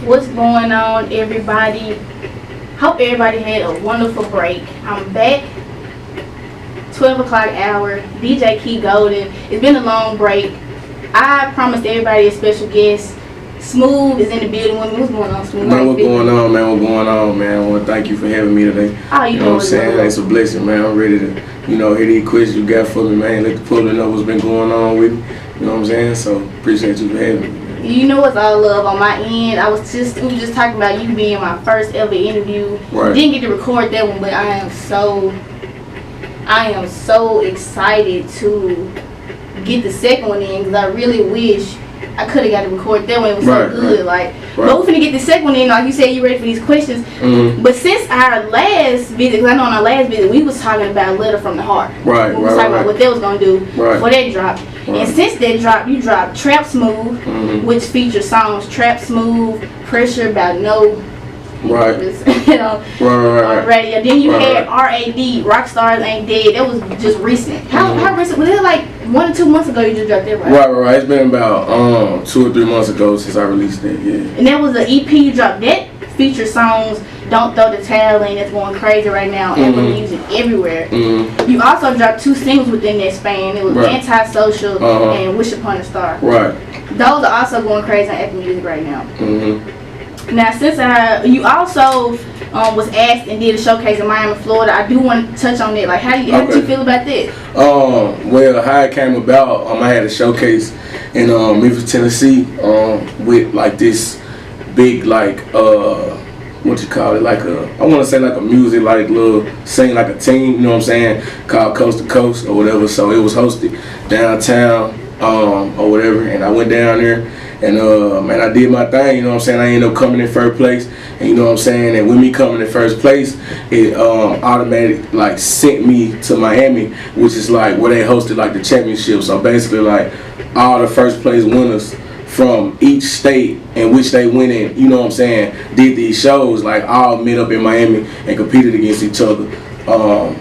What's going on, everybody? Hope everybody had a wonderful break. I'm back. 12 o'clock hour. DJ Key Golden. It's been a long break. I promised everybody a special guest. Smoov is in the building with me. What's going on, Smoov? Man, what's going on, man? What's going on, man? I want to thank you for having me today. Oh, you know what I'm saying? It's a blessing, man. I'm ready to, hear these questions you got for me, man. Let the public know what's been going on with me. You know what I'm saying? So, appreciate you for having me. You know it's all love on my end. We were just talking about you being my first ever interview. Right. Didn't get to record that one, but I am so excited to get the second one in because I really wish I could have got to record that one. It was so good. But we're finna get the second one in. Like you said, you ready for these questions. Mm-hmm. But since our last visit, because I know on our last visit we was talking about Letter from the Heart. We was talking about what they was gonna do before that dropped. And since that dropped, you dropped Trap Smoov, which features songs Trap Smoov, Pressure About No. Right. On radio. Then you had R.A.D. Rockstars Ain't Dead. That was just recent. How recent? Was it like 1 or 2 months ago you just dropped that, right? Right. It's been about 2 or 3 months ago since I released that, yeah. And that was the EP you dropped. That feature songs Don't Throw the Towel In, that's going crazy right now. Apple Music, everywhere. You also dropped 2 singles within that span. It was Antisocial and Wish Upon a Star. Right. Those are also going crazy on Apple Music right now. Now, since you also was asked and did a showcase in Miami, Florida, I do want to touch on that. Like, how did you feel about that? Well, how it came about, I had a showcase in Memphis, Tennessee, with like this big what you call it, I want to say like a music little sing like a team, you know what I'm saying, called Coast to Coast or whatever. So it was hosted downtown or whatever, and I went down there. And man, I did my thing, you know what I'm saying? I ended up coming in first place, and you know what I'm saying? And with me coming in first place, it automatically sent me to Miami, which is where they hosted the championship. So basically all the first place winners from each state in which they went in, you know what I'm saying, did these shows, all met up in Miami and competed against each other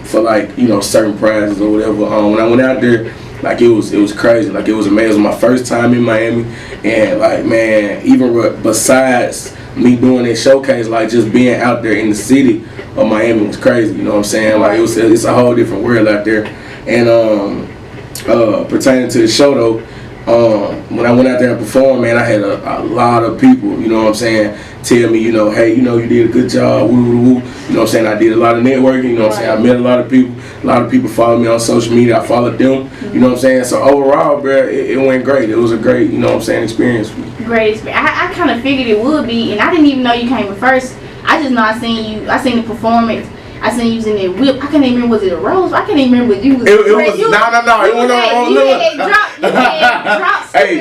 for certain prizes or whatever. When I went out there, it was crazy. It was amazing. My first time in Miami, and man, even besides me doing that showcase, just being out there in the city of Miami was crazy. You know what I'm saying? It's a whole different world out there. And pertaining to the show though, when I went out there and performed, man, I had a lot of people, you know what I'm saying, tell me, hey, you did a good job, woo, woo, woo. You know what I'm saying? I did a lot of networking, you know what I'm saying? I met a lot of people. A lot of people follow me on social media. I followed them, you know what I'm saying? So overall, bro, it went great. It was a great, you know what I'm saying, experience for me. Great experience. I kind of figured it would be, and I didn't even know you came in first. I just know I seen the performance. I seen you using that whip. I can't even remember, was it a rose? I can't even remember what you was. No. It wasn't no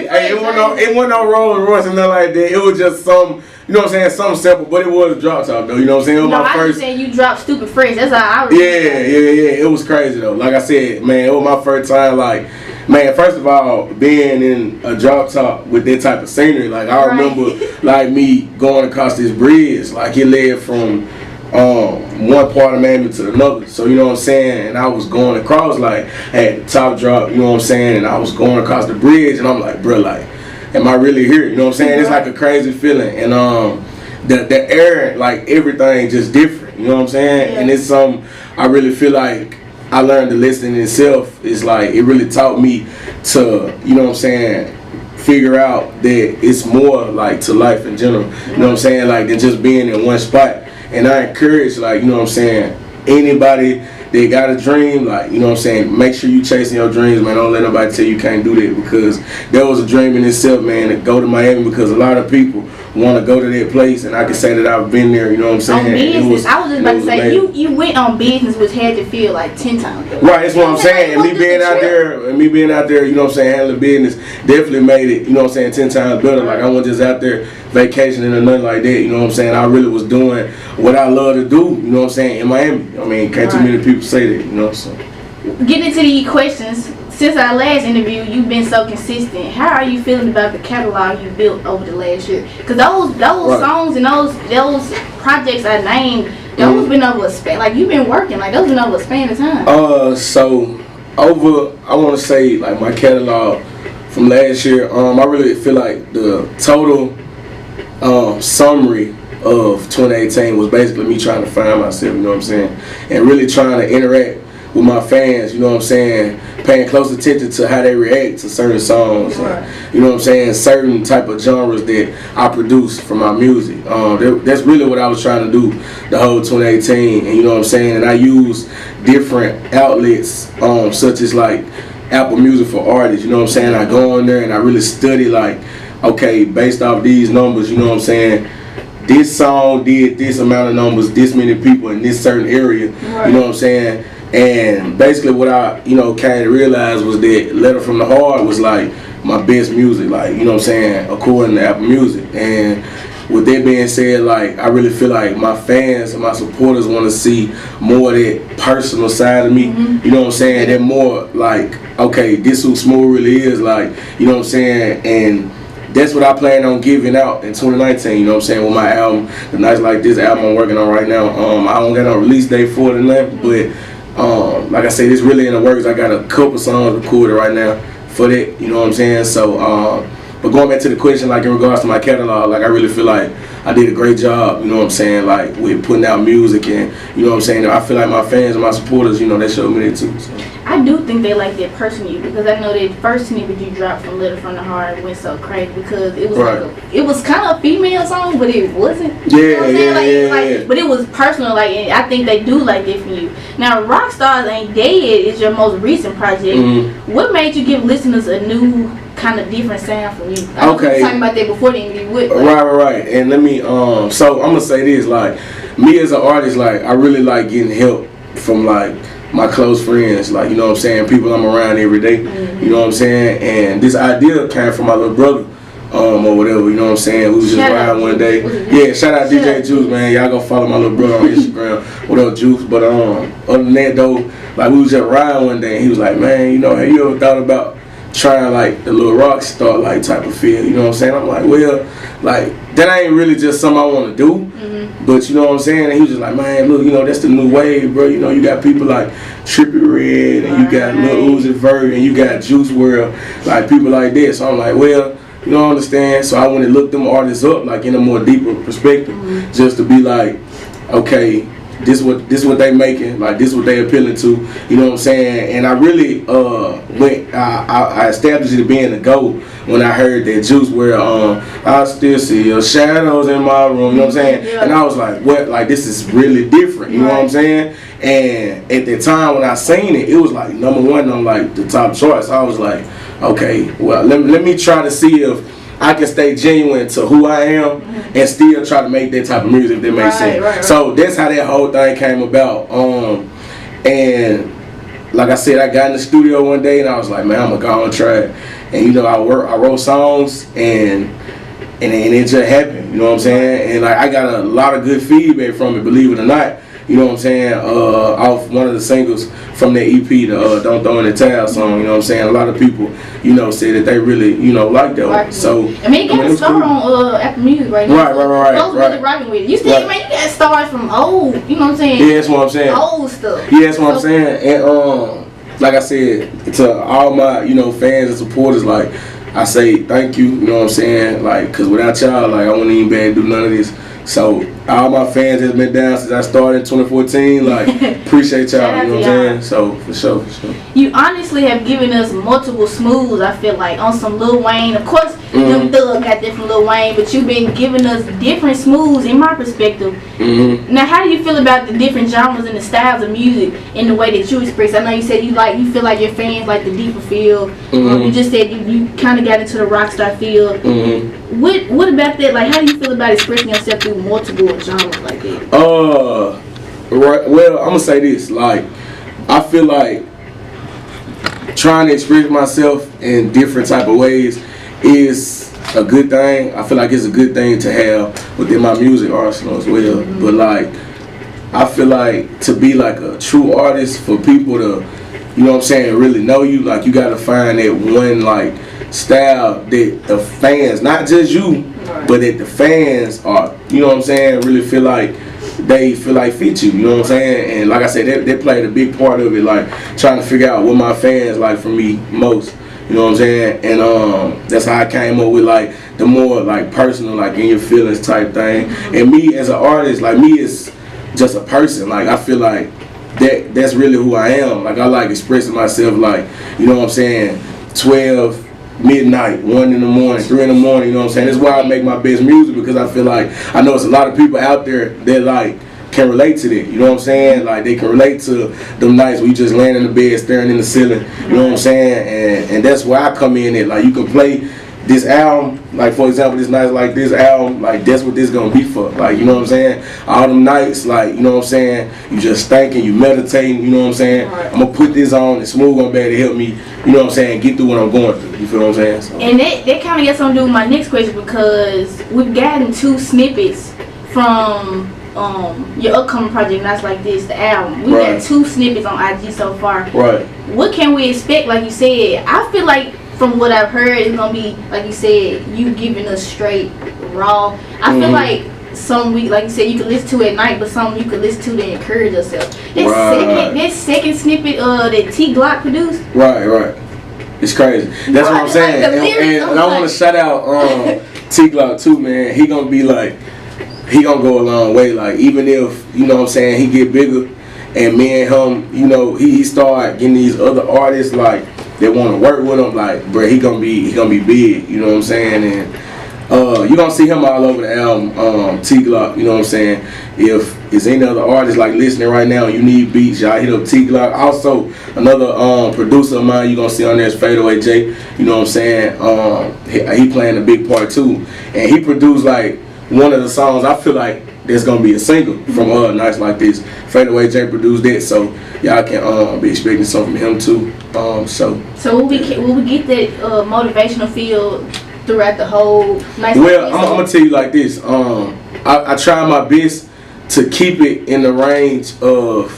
Rolls Royce. It wasn't no Rolls Royce and nothing like that. It was just some, you know what I'm saying, something simple, but it was a drop top though. You know what I'm saying? It was my first. I saying you dropped Stupid Fresh. That's how I remember. Yeah. It was crazy though. Like I said, man, it was my first time. Man, first of all, being in a drop top with that type of scenery, I remember me going across this bridge, it led from one part of Miami to another. So you know what I'm saying, and I was going across at the top drop, you know what I'm saying, and I was going across the bridge, and I'm like, bro, am I really here? You know what I'm saying? It's a crazy feeling, and the air, everything just different. You know what I'm saying? Yeah. And it's something I really feel I learned the lesson in itself. It's it really taught me to, you know what I'm saying, figure out that it's more to life in general. You know what I'm saying? Than just being in one spot. And I encourage, you know what I'm saying, anybody that got a dream, you know what I'm saying, make sure you chasing your dreams, man. Don't let nobody tell you can't do that, because that was a dream in itself, man, to go to Miami, because a lot of people want to go to that place, and I can say that I've been there, you know what I'm saying? On business. I was just about to say, you went on business, which had to feel 10 times better. Right, that's what I'm saying. And me being out there, you know what I'm saying, handling business, definitely made it, you know what I'm saying, 10 times better. I wasn't just out there vacationing or nothing like that, you know what I'm saying? I really was doing what I love to do, you know what I'm saying, in Miami. I mean, can't too many people say that, you know, so. Getting into the questions, since our last interview, you've been so consistent. How are you feeling about the catalog you built over the last year? Because those songs and those projects I named, those been over a span. You've been working. Those been over a span of time. So over, I want to say my catalog from last year. I really feel the total summary of 2018 was basically me trying to find myself, you know what I'm saying, and really trying to interact with my fans, you know what I'm saying, paying close attention to how they react to certain songs, and, you know what I'm saying, certain type of genres that I produce for my music. That's really what I was trying to do the whole 2018, and you know what I'm saying, and I use different outlets, such as like Apple Music for artists, you know what I'm saying. I go on there and I really study, like, okay, based off these numbers, you know what I'm saying, this song did this amount of numbers, this many people in this certain area, you know what I'm saying. And basically what I, you know, kind of realized was that Letter from the Heart was like my best music, like, you know what I'm saying, according to Apple Music. And with that being said, like, I really feel like my fans and my supporters want to see more of that personal side of me, you know what I'm saying. They're more like, okay, this is who Smoov really is, like, you know what I'm saying. And that's what I plan on giving out in 2019, you know what I'm saying, with my album, the Nights Like This album I'm working on right now. I don't got no release date for it and nothing, but like I said, it's really in the works. I got a couple songs recorded right now for that, you know what I'm saying. So, but going back to the question, like in regards to my catalog, like I really feel like I did a great job, you know what I'm saying, like with putting out music, and you know what I'm saying. I feel like my fans and my supporters, you know, they showed me that too. So. I do think they like that person you, because I know that first snippet you dropped from Letter from the Heart went so crazy because it was like it was kind of a female song, but it wasn't. Yeah, you know what I'm saying? yeah. But it was personal, like, and I think they do like that from you. Now, Rockstars Ain't Dead is your most recent project. What made you give listeners a new kind of different sound from you? I was talking about that before the interview with. Right. And let me so I'm gonna say this, like, me as an artist, like, I really like getting help from like my close friends, like, you know what I'm saying, people I'm around every day, you know what I'm saying. And this idea came from my little brother, or whatever, you know what I'm saying. We was just riding one day. Yeah, shout out DJ Juice, man. Y'all go follow my little brother on Instagram. What up, Juice? But other than that though, like, we was just riding one day and he was like, man, you know, have you ever thought about trying like the little rock star like type of feel, you know what I'm saying? I'm like, well, like, that ain't really just something I want to do, but you know what I'm saying? And he was just like, man, look, you know, that's the new wave, bro. You know, you got people like Trippie Redd, and you got Lil Uzi Vert, and you got Juice WRLD, like people like that. So I'm like, well, you know, I understand. So I went and looked them artists up, like in a more deeper perspective, just to be like, okay, this what they making, like this what they appealing to, you know what I'm saying. And I really I established it being a go when I heard that Juice WRLD I still see your shadows in my room, you know what I'm saying. And I was like, what, like, this is really different, you know what I'm saying. And at the time when I seen it, it was like #1 on like the top charts. I was like, okay, well, let me try to see if I can stay genuine to who I am and still try to make that type of music that makes sense. Right. So that's how that whole thing came about. And like I said, I got in the studio one day and I was like, man, I'm gonna go and try it. And you know, I wrote songs and it just happened. You know what I'm saying? And like, I got a lot of good feedback from it, believe it or not. You know what I'm saying? Off one of the singles from that EP, the Don't Throw in the Towel song, you know what I'm saying? A lot of people, you know, say that they really, you know, like that one. So, I mean, it got a star on Apple Music right now. Right. Those really rocking with it. You said, man, you got stars from old, you know what I'm saying? Yeah, that's what I'm saying. Old stuff. Yeah, that's what I'm saying. And like I said, to all my, you know, fans and supporters, like, I say thank you, you know what I'm saying? Like, because without y'all, like, I wouldn't even be able to do none of this. So all my fans has been down since I started in 2014. Like, appreciate y'all, you know what I'm saying? So for sure. You honestly have given us multiple Smoovs, I feel like, on some Lil Wayne. Of course, Young Thug got that from Lil Wayne, but you've been giving us different Smoovs in my perspective. Now, how do you feel about the different genres and the styles of music in the way that you express? I know you said you feel like your fans like the deeper feel. You just said you kind of got into the rock star feel. What about that? Like, how do you feel about expressing yourself through multiple genres like that? Right. Well, I'm gonna say this. Like, I feel like trying to express myself in different type of ways is a good thing. I feel like it's a good thing to have within my music arsenal as well. But like, I feel like to be like a true artist, for people to, you know what I'm saying, really know you, like, you gotta find that one like style that the fans, not just you, but that the fans are, you know what I'm saying, really feel like they fit you, you know what I'm saying. And like I said, they played a big part of it, like trying to figure out what my fans like from me most, you know what I'm saying. And that's how I came up with like the more like personal, like in your feelings type thing. And me as an artist, like me is just a person. Like I feel like that's really who I am. Like I like expressing myself, like, you know what I'm saying, 12 midnight, 1 in the morning, 3 in the morning, you know what I'm saying. That's why I make my best music, because I feel like I know it's a lot of people out there that like can relate to that, you know what I'm saying? Like they can relate to them nights where you just laying in the bed staring in the ceiling, you know what I'm saying? And that's where I come in at. Like you can play this album, like for example, this nights like this album, like that's what this gonna be for. Like, you know what I'm saying? All them nights, like, you know what I'm saying, you just thinking, you meditating, you know what I'm saying? Right. I'm gonna put this on, and Smoov gonna be able to help me, you know what I'm saying, get through what I'm going through. You feel what I'm saying? So. And that kind of gets something to do with my next question, because we've gotten 2 snippets from your upcoming project, Nights Like This, the album. We've got 2 snippets on IG so far. Right. What can we expect? Like you said, I feel like from what I've heard, it's gonna be, like you said, you giving us straight raw. I feel like some week, like you said, you could listen to at night, but some you could listen to to encourage yourself. That second snippet that T Glock produced. Right. It's crazy. That's what I'm saying. Like and I want to shout out T Glock too, man. He gonna be like, he gonna go a long way. Like even if, you know what I'm saying, he get bigger, and me and him, you know, he start getting these other artists like that want to work with him, like, bro, he gonna be big, you know what I'm saying? And you gonna see him all over the album, T Glock, you know what I'm saying? If there's any other artists like listening right now, you need beats, y'all hit up T Glock. Also, another producer of mine you gonna see on there is Fadeaway J, you know what I'm saying? He playing a big part too, and he produced like one of the songs I feel like there's gonna be a single from Nights Like This. Fadeaway J produced that, so y'all can be expecting something from him too. So will we get that motivational feel throughout the whole Nights Like This? Well, I'm gonna tell you like this. I try my best to keep it in the range of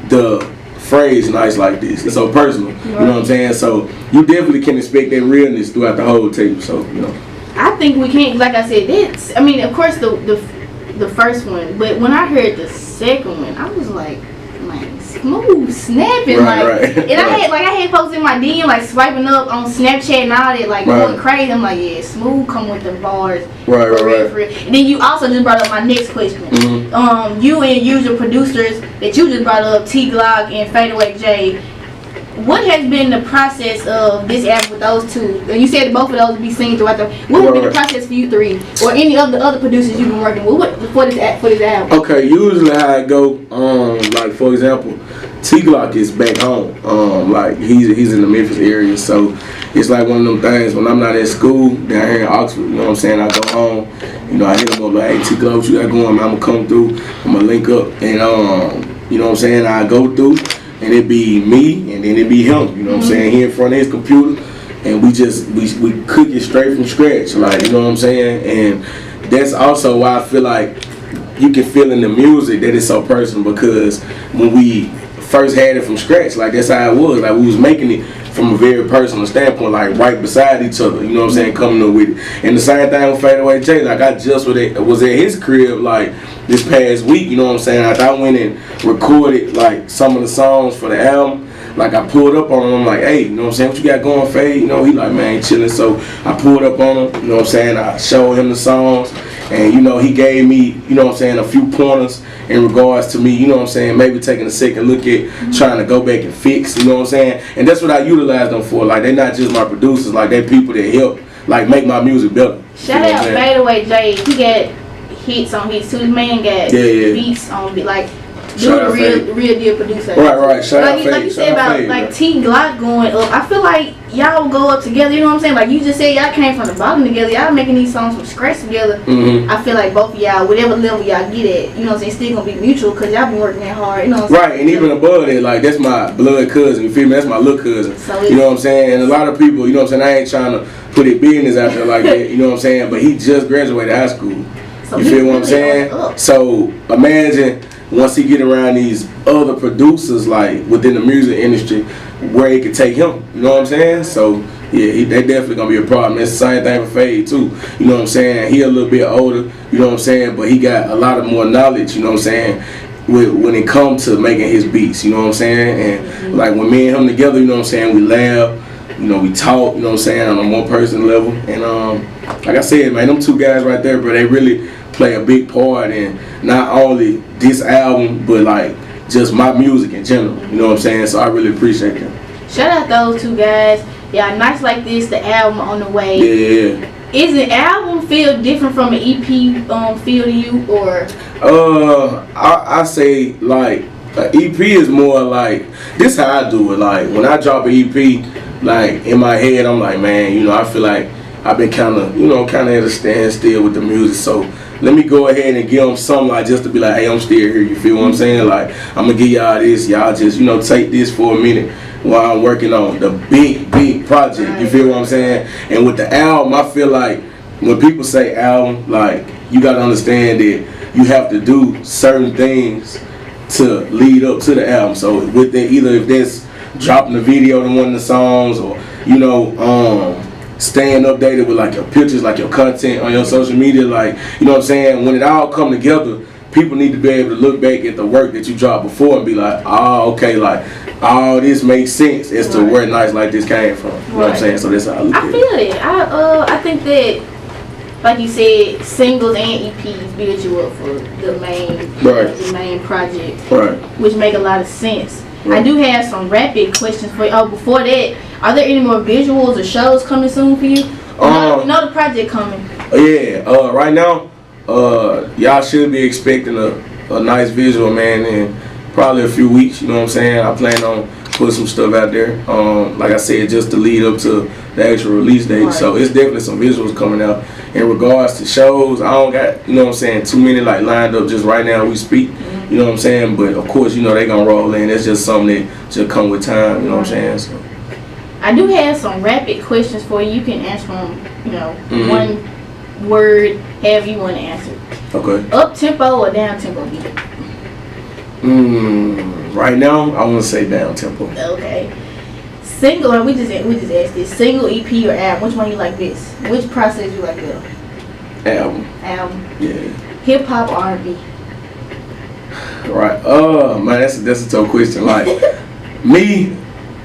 the phrase Nights Like This. It's so personal, you know what I'm saying? So you definitely can expect that realness throughout the whole tape. So you know. I think we can't, like I said, that's, I mean, of course the first one, but when I heard the second one, I was like Smoov snapping, right. And I had folks in my DM like swiping up on Snapchat and all that, like going crazy. I'm like, yeah, Smoov come with the bars, right. And then you also just brought up my next question. You and usual producers that you just brought up, T Glock and Fadeaway J. What has been the process of this album with those 2? You said both of those be seen throughout the. What would be the process for you 3, or any of the other producers you've been working with? For this album? Okay, usually how it go. Like for example, T Glock is back home. Like he's in the Memphis area, so it's like one of them things. When I'm not at school down here in Oxford, you know what I'm saying, I go home. You know, I hit him up like, hey T Glock, what you got going? Man, I'm gonna come through. I'm gonna link up, and you know what I'm saying, I go through. And it be me, and then it be him. You know what I'm saying? He in front of his computer, and we cook it straight from scratch. Like, you know what I'm saying? And that's also why I feel like you can feel in the music that it's so personal, because when we first had it from scratch, like that's how it was. Like we was making it from a very personal standpoint, like right beside each other. You know what I'm saying? Coming up with it. And the same thing with Fadeaway J. Like I just was at his crib like this past week. You know what I'm saying? Like I went and recorded like some of the songs for the album. Like I pulled up on him, I'm like, hey, you know what I'm saying, what you got going, Fade? You know, he like, man, chilling. So I pulled up on him, you know what I'm saying, I showed him the songs, and you know, he gave me, you know what I'm saying, a few pointers in regards to me, you know what I'm saying, maybe taking a second look at trying to go back and fix, you know what I'm saying? And that's what I utilize them for. Like they're not just my producers, like they're people that help like make my music better. Shout out Fadeaway J. He got hits on hits too. This man got beats on beat, like dude, a real deal producer. Right. Shout out like you said about like T Glock going up. I feel like y'all go up together. You know what I'm saying? Like you just said, y'all came from the bottom together. Y'all making these songs from scratch together. I feel like both of y'all, whatever level y'all get at, you know what I'm saying, still gonna be mutual because y'all been working that hard. You know what I'm saying? Right, and even above that, like that's my blood cousin. You feel me? That's my little cousin. So you know what I'm saying? And a lot of people, you know what I'm saying, I ain't trying to put it business out there like that. You know what I'm saying? But he just graduated high school. So you feel what I'm saying? So imagine once he get around these other producers like within the music industry, where it could take him. You know what I'm saying? So yeah, they definitely gonna be a problem. That's the same thing for Fade too. You know what I'm saying? He a little bit older. You know what I'm saying? But he got a lot of more knowledge. You know what I'm saying? When it comes to making his beats. You know what I'm saying? And like when me and him together, you know what I'm saying? We laugh. you know, we talk, you know what I'm saying, on a more personal level. And like I said, man, them two guys right there, bro, they really play a big part in not only this album, but like just my music in general. You know what I'm saying? So I really appreciate them. Shout out those two guys. Yeah, Nights Like This, the album on the way. Yeah. Is the album feel different from an EP feel to you, or? I say like EP is more like, this how I do it. Like when I drop an EP, like in my head, I'm like, man, you know, I feel like I've been kind of at a standstill with the music. So let me go ahead and give them something like just to be like, hey, I'm still here. You feel what I'm saying? Like I'm gonna give y'all this. Y'all just take this for a minute while I'm working on the big project. You feel what I'm saying? And with the album, I feel like when people say album, like you gotta understand that you have to do certain things to lead up to the album. So with that, either if that's dropping a video to one of the songs, or staying updated with like your pictures, like your content on your social media, like you know what I'm saying. When it all come together, people need to be able to look back at the work that you dropped before and be like, oh, okay, like all this makes sense as to where Nights Like This came from. You know what I'm saying? So that's how I look at it. I feel it. I think that, like you said, singles and EPs build you up for the main project, which make a lot of sense. Right. I do have some rapid questions for you. Oh, before that, are there any more visuals or shows coming soon for you? You know the project coming. Yeah. Right now, y'all should be expecting a nice visual, man, in probably a few weeks. You know what I'm saying? I plan on putting some stuff out there. Like I said, just to lead up to the actual release date. Right. So it's definitely some visuals coming out. In regards to shows, I don't got, you know what I'm saying, too many like lined up just right now we speak. You know what I'm saying? But of course, you know, they gonna roll in. It's just something that just come with time, you know what I'm saying? So I do have some rapid questions for you. You can answer them, one word, however you want to answer. Okay. Up tempo or down tempo beat? Right now, I want to say down tempo. Okay. Single, we just asked this. Single, EP, or album? Which one you like this? Which process you like better? Album. Yeah. Hip hop or R&B? Right. Man, that's a tough question. Like me,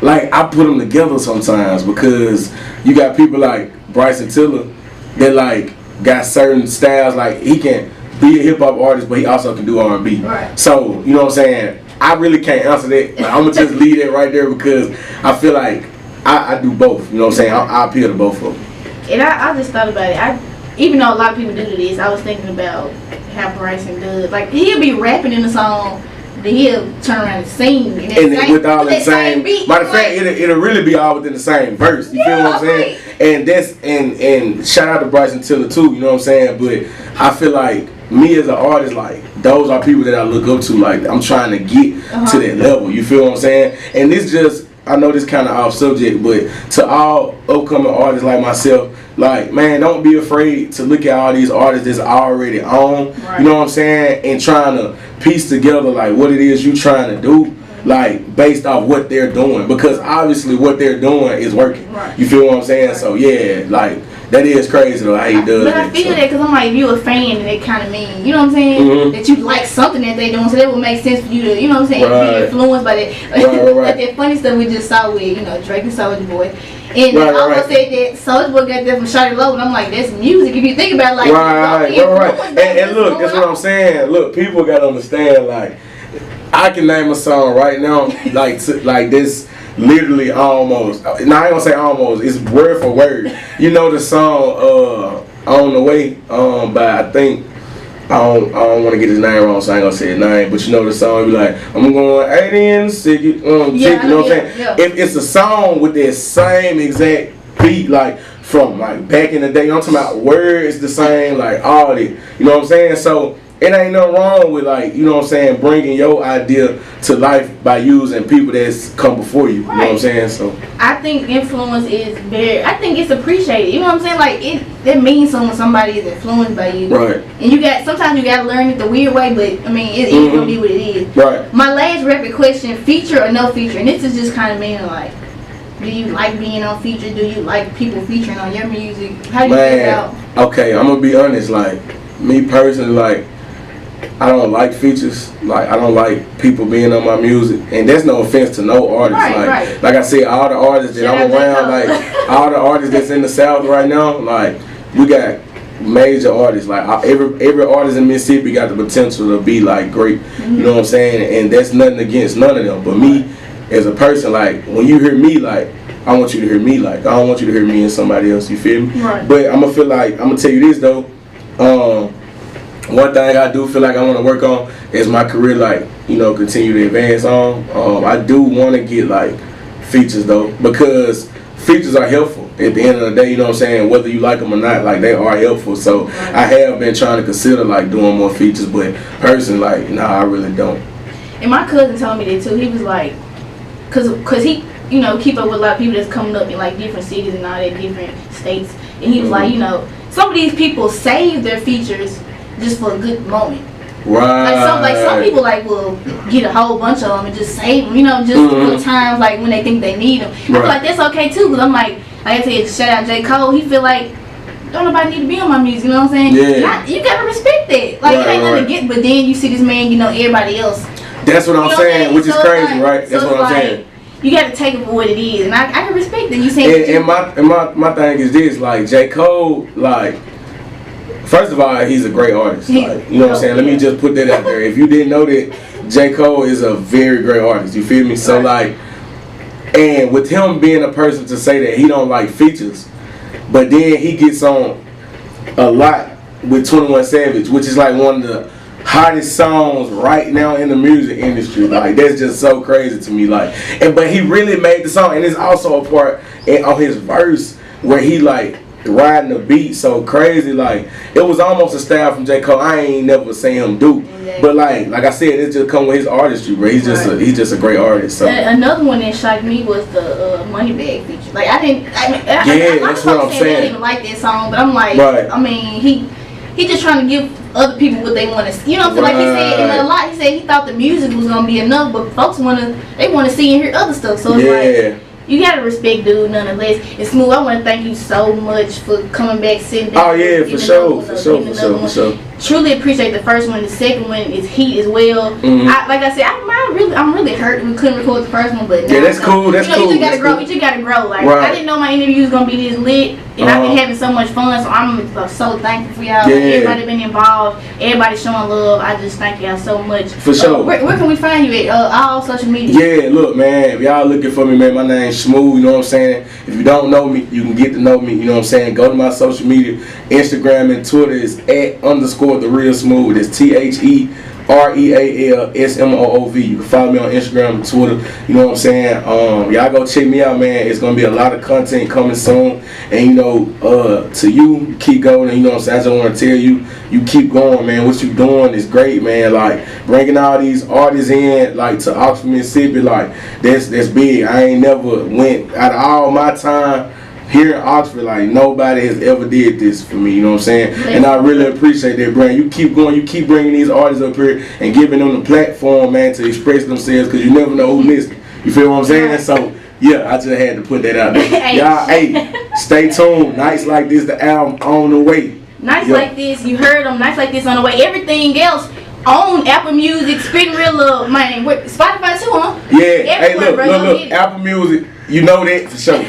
like I put them together sometimes because you got people like Bryson Tiller that like got certain styles. Like he can be a hip hop artist, but he also can do R&B. Right. So you know what I'm saying. I really can't answer that. Like, I'm gonna just leave that right there because I feel like I do both. You know what I'm saying? I appeal to both of them. And I just thought about it. Even though a lot of people do this, I was thinking about how Bryson does. Like he'll be rapping in the song, then he'll turn around and sing. And with all that same beat. Matter of fact, it'll really be all within the same verse. You feel what I'm saying? And that's and shout out to Bryson Tiller too. You know what I'm saying? But I feel like me as an artist, like those are people that I look up to. Like I'm trying to get to that level. You feel what I'm saying? And this just, I know this kind of off subject, but to all upcoming artists like myself, like man, don't be afraid to look at all these artists that's already on. Right. You know what I'm saying? And trying to piece together like what it is you trying to do, like based off what they're doing, because obviously what they're doing is working. Right. You feel what I'm saying? Right. So yeah, like that is crazy though how he does. But I feel that because I'm like, if you're a fan, and it kind of mean, you know what I'm saying, that you like something that they doing, so that would make sense for you to, you know what I'm saying, be influenced by that. Like that funny stuff we just saw with, Drake and Soulja Boy. And I almost said that Soulja Boy got that from Shawty Low, and I'm like, that's music. If you think about it, like, right. And look, that's what I'm saying. Look, people gotta understand. Like, I can name a song right now, like this. Literally almost. Now I ain't gonna say almost. It's word for word. You know the song "On the Way" by I think I don't want to get his name wrong, so I ain't gonna say his name. But you know the song be like, I'm going 80 and 60, you know what I'm saying? Yeah. If it's a song with that same exact beat, like from like back in the day, you know what I'm talking about? Words the same, like all that. You know what I'm saying? So it ain't nothing wrong with like, you know what I'm saying, bringing your idea to life by using people that's come before you. Right. You know what I'm saying? So I think influence is I think it's appreciated. You know what I'm saying? Like it means something when somebody is influenced by you. Right. And sometimes you gotta learn it the weird way, but I mean it's gonna be what it is. Right. My last rapid question, feature or no feature? And this is just kind of meaning like, do you like being on feature? Do you like people featuring on your music? How do you feel about? Okay, I'm gonna be honest, like me personally, like I don't like features. Like, I don't like people being on my music, and that's no offense to no artist. Like I said, all the artists that I'm around, like all the artists that's in the South right now, like we got major artists. Like every artist in Mississippi got the potential to be like great. You know what I'm saying? And that's nothing against none of them. But me as a person, like when you hear me, like I want you to hear me. Like I don't want you to hear me and somebody else. You feel me? Right. But I'm gonna tell you this though. One thing I do feel like I want to work on is my career, like, you know, continue to advance on. I do want to get like features though, because features are helpful at the end of the day, you know what I'm saying, whether you like them or not, like they are helpful. So I have been trying to consider like doing more features, but personally, like, nah, I really don't. And my cousin told me that too. He was like, cause he, you know, keep up with a lot of people that's coming up in like different cities and all that, different states, and he was like, you know, some of these people save their features just for a good moment. Right. Like some people like will get a whole bunch of them and just save them, you know, just for times like when they think they need them. I feel like that's okay too, because I'm like I said, shout out J. Cole. He feel like don't nobody need to be on my music, you know what I'm saying? Yeah. You gotta respect that. Like it ain't nothing to get, but then you see this man, you know, everybody else. That's what I'm saying, which is crazy, right? That's what I'm saying. You gotta take it for what it is, and I can respect that. You saying? And my thing is this, like J. Cole, like. First of all, he's a great artist. Like, you know what I'm saying? Let me just put that out there. If you didn't know that, J. Cole is a very great artist. You feel me? So like, and with him being a person to say that he don't like features, but then he gets on a lot with 21 Savage, which is like one of the hottest songs right now in the music industry. Like that's just so crazy to me. Like, but he really made the song, and it's also a part on his verse where he like riding the beat so crazy. Like it was almost a style from J. Cole I ain't never seen him do. But like I said, it just come with his artistry, bro. He's just a great artist. So another one that shocked me was the Moneybag feature. Like that's what I'm saying. I didn't even like that song, but I'm like, I mean, he just trying to give other people what they want to, you know. So like he said, and a lot, he said he thought the music was gonna be enough, but folks want to see and hear other stuff. So it's like, you gotta respect dude nonetheless. And Smoov, I want to thank you so much for coming back, sitting down. Oh yeah, for sure. Truly appreciate the first one. The second one is heat as well. Like I said, I'm really hurt we couldn't record the first one, but that's cool. That's cool. You just gotta grow. You just gotta grow. Like I didn't know my interview was gonna be this lit, and I've been having so much fun. So I'm so thankful for y'all. Everybody been involved. Everybody showing love. I just thank y'all so much. For sure. Where can we find you at? All social media. Yeah, look, man. If y'all looking for me, man, my name's Smoov. You know what I'm saying? If you don't know me, you can get to know me. You know what I'm saying? Go to my social media. Instagram and Twitter is @_TheRealSmoov. It's TheRealSmoov. You can follow me on Instagram and Twitter. You know what I'm saying? Y'all go check me out, man. It's gonna be a lot of content coming soon. And you know, to you, keep going. And you know what I'm saying? I just want to tell you, you keep going, man. What you doing is great, man. Like bringing all these artists in, like to Oxford, Mississippi, like that's big. I ain't never went out of all my time here in Oxford, like nobody has ever did this for me, you know what I'm saying? And I really appreciate that, Brand. You keep going, you keep bringing these artists up here and giving them the platform, man, to express themselves, because you never know who listening. You feel what I'm saying? So, yeah, I just had to put that out there. Y'all, hey, stay tuned. Nights Like This, the album on the way. Nights Like This, you heard them. Nights Like This on the way. Everything else on Apple Music, Spitting Real Love, man. Spotify too, huh? Yeah, hey, look, Apple Music, you know that for sure.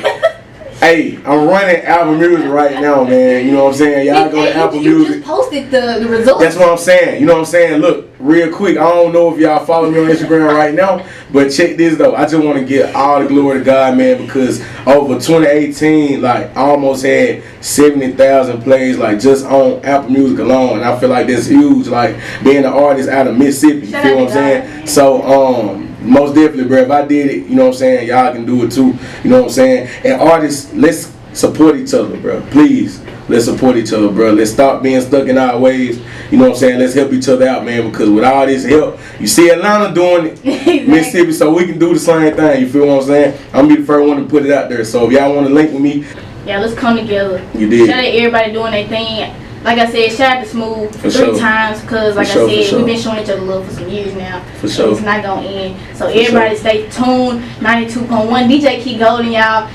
Hey, I'm running Apple Music right now, man. You know what I'm saying? Y'all go to Apple Music. You just posted the results. That's what I'm saying. You know what I'm saying? Look, real quick, I don't know if y'all follow me on Instagram right now, but check this though. I just want to give all the glory to God, man, because over 2018, like, I almost had 70,000 plays, like, just on Apple Music alone. And I feel like that's huge, like, being an artist out of Mississippi. You feel what I'm saying? So, most definitely, bro. If I did it, you know what I'm saying, y'all can do it too. You know what I'm saying? And artists, let's support each other, bro. Please, let's support each other, bro. Let's stop being stuck in our ways. You know what I'm saying? Let's help each other out, man, because with all this help, you see Atlanta doing it, exactly. Mississippi, so we can do the same thing. You feel what I'm saying? I'm going to be the first one to put it out there. So if y'all want to link with me, yeah, let's come together. You did. Shout out everybody doing their thing. Like I said, shout out to Smoov three times, because like I said, we've been showing each other love for some years now. For sure. It's not going to end. So everybody stay tuned. 92.1 DJ Key Golden, y'all.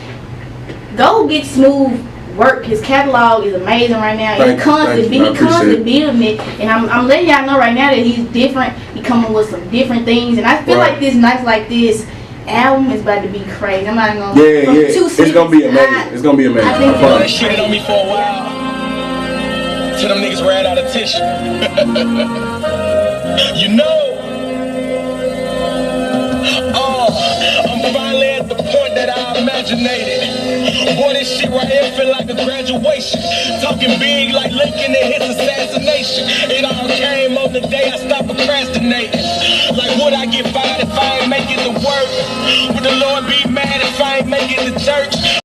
Go get Smoov work. His catalog is amazing right now. Thank He's constantly building it, and I'm letting y'all know right now that he's different. He coming with some different things, and I feel like this nights like this album is about to be crazy. I'm not gonna. It's gonna be amazing. It's gonna be amazing. I think they shitted on me for a while. Till them niggas ran out of tissue. You know. I'm finally at the point that I imaginated. Boy, this shit right here feel like a graduation. Talking big like Lincoln and his assassination. It all came on the day I stopped procrastinating. Like, would I get fired if I ain't make it to work? Would the Lord be mad if I ain't make it to church?